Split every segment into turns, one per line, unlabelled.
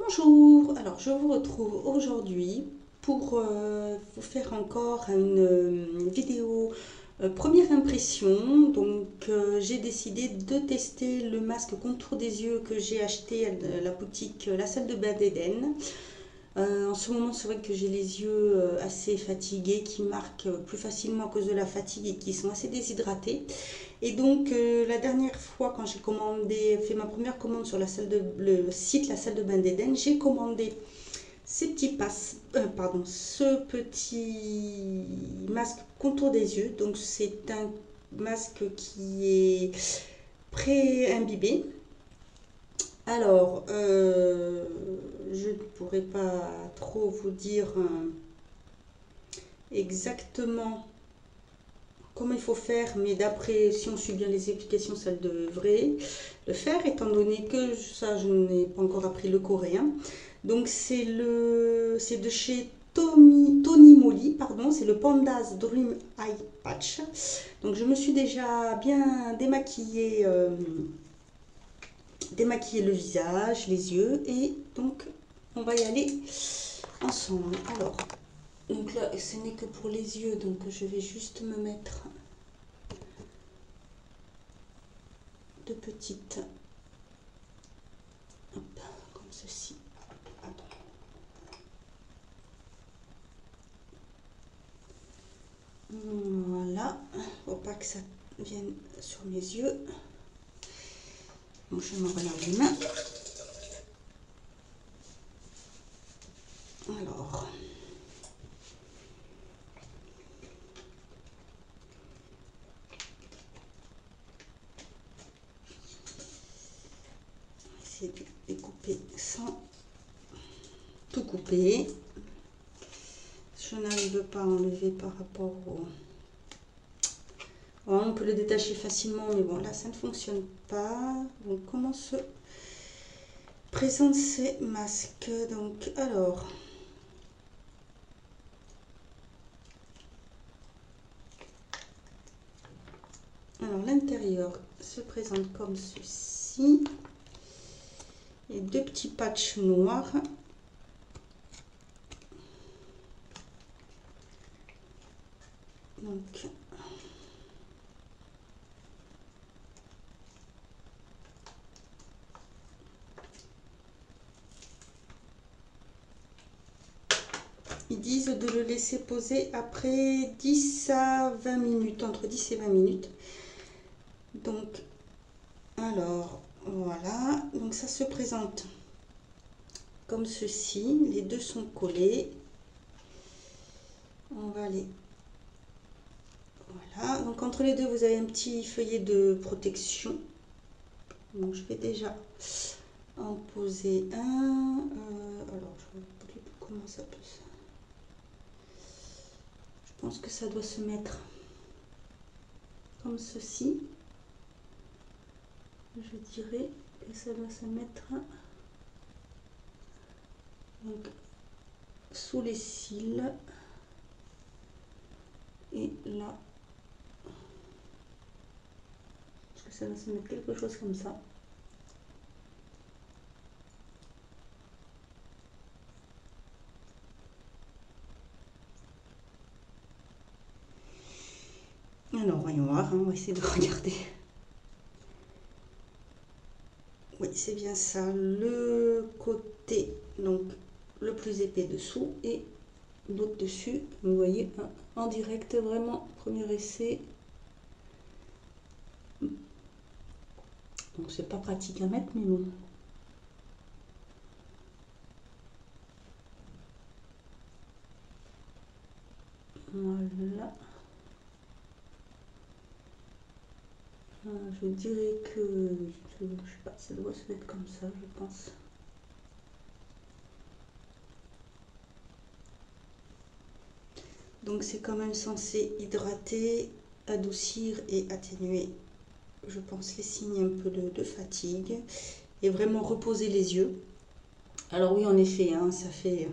Bonjour, alors je vous retrouve aujourd'hui pour vous faire encore une vidéo première impression. Donc j'ai décidé de tester le masque contour des yeux que j'ai acheté à la boutique La Salle de Bain d'Éden. En ce moment, c'est vrai que j'ai les yeux assez fatigués, qui marquent plus facilement à cause de la fatigue et qui sont assez déshydratés. Et donc, la dernière fois, quand j'ai fait ma première commande sur le site La Salle de Bain d'Éden, j'ai commandé ce petit masque contour des yeux. Donc, c'est un masque qui est pré-imbibé. Alors, je ne pourrais pas trop vous dire exactement comment il faut faire, mais d'après, si on suit bien les explications, ça devrait le faire, étant donné que ça, je n'ai pas encore appris le coréen. Donc, c'est de chez Tony Moly, pardon, c'est le Pandas Dream Eye Patch. Donc, je me suis déjà bien démaquiller le visage, les yeux, et donc on va y aller ensemble. Alors, donc là, ce n'est que pour les yeux, donc je vais juste me mettre de petites, hop, comme ceci. Voilà, faut pas que ça vienne sur mes yeux. Donc je me relave les mains. Alors, essayer de découper sans tout couper. Je n'arrive pas à enlever par rapport au... Oh, on peut le détacher facilement, mais bon, là, ça ne fonctionne pas. Donc, comment se présentent ces masques? Donc, alors... l'intérieur se présente comme ceci. Et deux petits patchs noirs. Donc, ils disent de le laisser poser après 10 à 20 minutes, entre 10 et 20 minutes. Donc, alors, voilà. Donc, ça se présente comme ceci. Les deux sont collés. On va les... Voilà. Donc, entre les deux, vous avez un petit feuillet de protection. Donc, je vais déjà en poser un. Alors, je ne sais plus comment ça peut se... Je pense que ça doit se mettre comme ceci. Je dirais que ça doit se mettre donc sous les cils et là. Parce que ça va se mettre quelque chose comme ça. Alors, voyons voir, on va essayer de regarder. Oui, c'est bien ça. Le côté, donc, le plus épais dessous et l'autre dessus. Vous voyez, en direct, vraiment, premier essai. Donc, c'est pas pratique à mettre, mais bon. Voilà. Je dirais que, je sais pas, ça doit se mettre comme ça, je pense. Donc c'est quand même censé hydrater, adoucir et atténuer, je pense, les signes un peu de fatigue et vraiment reposer les yeux. Alors oui, en effet, hein, ça fait...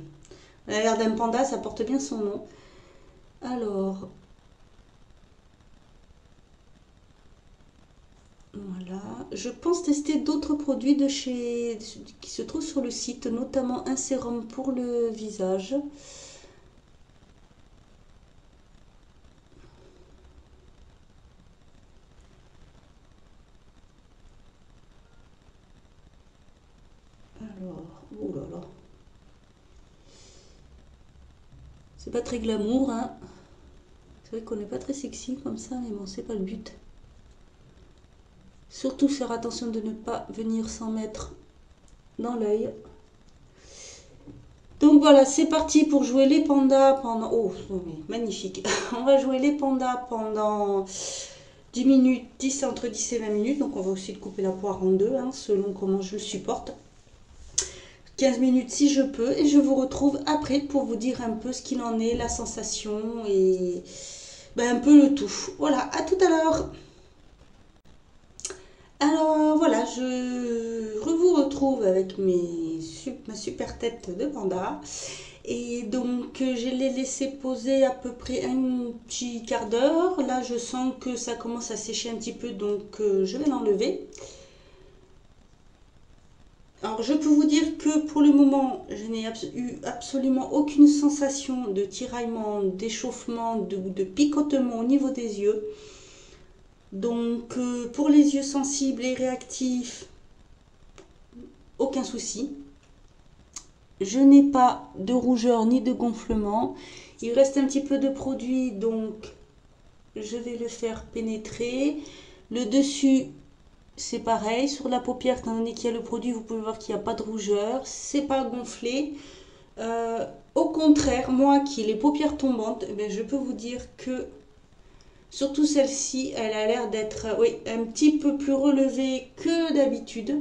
On a l'air d'un panda, ça porte bien son nom. Alors... Voilà, je pense tester d'autres produits de chez qui se trouvent sur le site, notamment un sérum pour le visage. Alors, oh là là. C'est pas très glamour, hein. C'est vrai qu'on n'est pas très sexy comme ça, mais bon, c'est pas le but. Surtout faire attention de ne pas venir s'en mettre dans l'œil. Donc voilà, c'est parti pour jouer les pandas pendant... Oh, magnifique. On va jouer les pandas pendant 10 minutes, 10 entre 10 et 20 minutes. Donc on va aussi couper la poire en deux, hein, selon comment je le supporte. 15 minutes si je peux. Et je vous retrouve après pour vous dire un peu ce qu'il en est, la sensation et ben, un peu le tout. Voilà, à tout à l'heure. Alors voilà, je vous retrouve avec ma super tête de panda. Et donc je l'ai laissé poser à peu près un petit quart d'heure. Là je sens que ça commence à sécher un petit peu, donc je vais l'enlever. Alors je peux vous dire que pour le moment je n'ai eu absolument aucune sensation de tiraillement, d'échauffement, de picotement au niveau des yeux. Donc pour les yeux sensibles et réactifs, aucun souci. Je n'ai pas de rougeur ni de gonflement. Il reste un petit peu de produit, donc je vais le faire pénétrer. Le dessus, c'est pareil. Sur la paupière, étant donné qu'il y a le produit, vous pouvez voir qu'il n'y a pas de rougeur. C'est pas gonflé. Au contraire, moi qui ai les paupières tombantes, eh je peux vous dire que surtout celle-ci, elle a l'air d'être un petit peu plus relevée que d'habitude.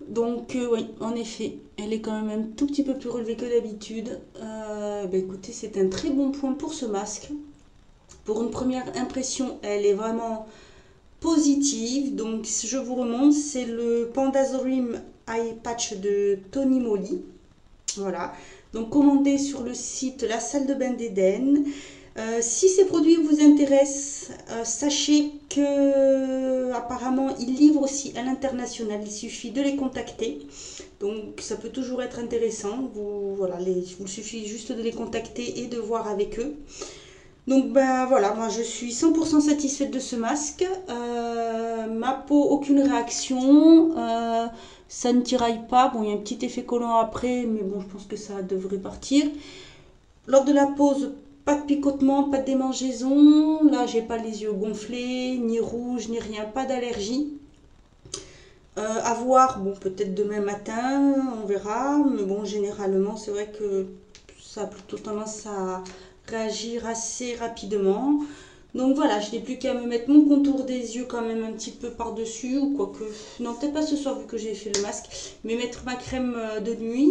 Donc oui, en effet, elle est quand même un tout petit peu plus relevée que d'habitude. Écoutez, c'est un très bon point pour ce masque. Pour une première impression, elle est vraiment positive. Donc je vous remonte, c'est le Pandazorim Eye Patch de Tony Moly. Voilà, donc commandez sur le site La Salle de Bain d'Éden. Si ces produits vous intéressent, sachez que apparemment ils livrent aussi à l'international. Il suffit de les contacter. Donc ça peut toujours être intéressant. Il suffit juste de les contacter et de voir avec eux. Donc ben voilà, moi je suis 100% satisfaite de ce masque. Ma peau, aucune réaction. Ça ne tiraille pas. Bon, il y a un petit effet collant après, mais bon, je pense que ça devrait partir. Lors de la pause, pas de picotement, pas de démangeaison. Là, j'ai pas les yeux gonflés, ni rouges, ni rien, pas d'allergie. À voir, bon, peut-être demain matin, on verra. Mais bon, généralement, c'est vrai que ça a plutôt tendance à réagir assez rapidement. Donc voilà, je n'ai plus qu'à me mettre mon contour des yeux quand même un petit peu par-dessus, ou quoique, non, peut-être pas ce soir vu que j'ai fait le masque, mais mettre ma crème de nuit.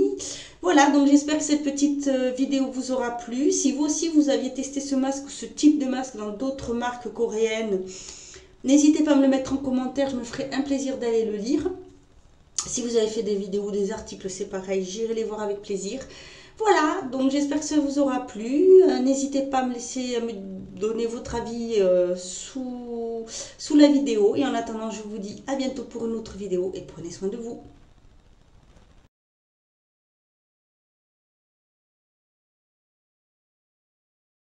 Voilà, donc j'espère que cette petite vidéo vous aura plu. Si vous aussi vous aviez testé ce masque ou ce type de masque dans d'autres marques coréennes, n'hésitez pas à me le mettre en commentaire, je me ferai un plaisir d'aller le lire. Si vous avez fait des vidéos ou des articles, c'est pareil, j'irai les voir avec plaisir. Voilà, donc j'espère que ça vous aura plu. N'hésitez pas à me donner votre avis sous la vidéo. Et en attendant, je vous dis à bientôt pour une autre vidéo et prenez soin de vous.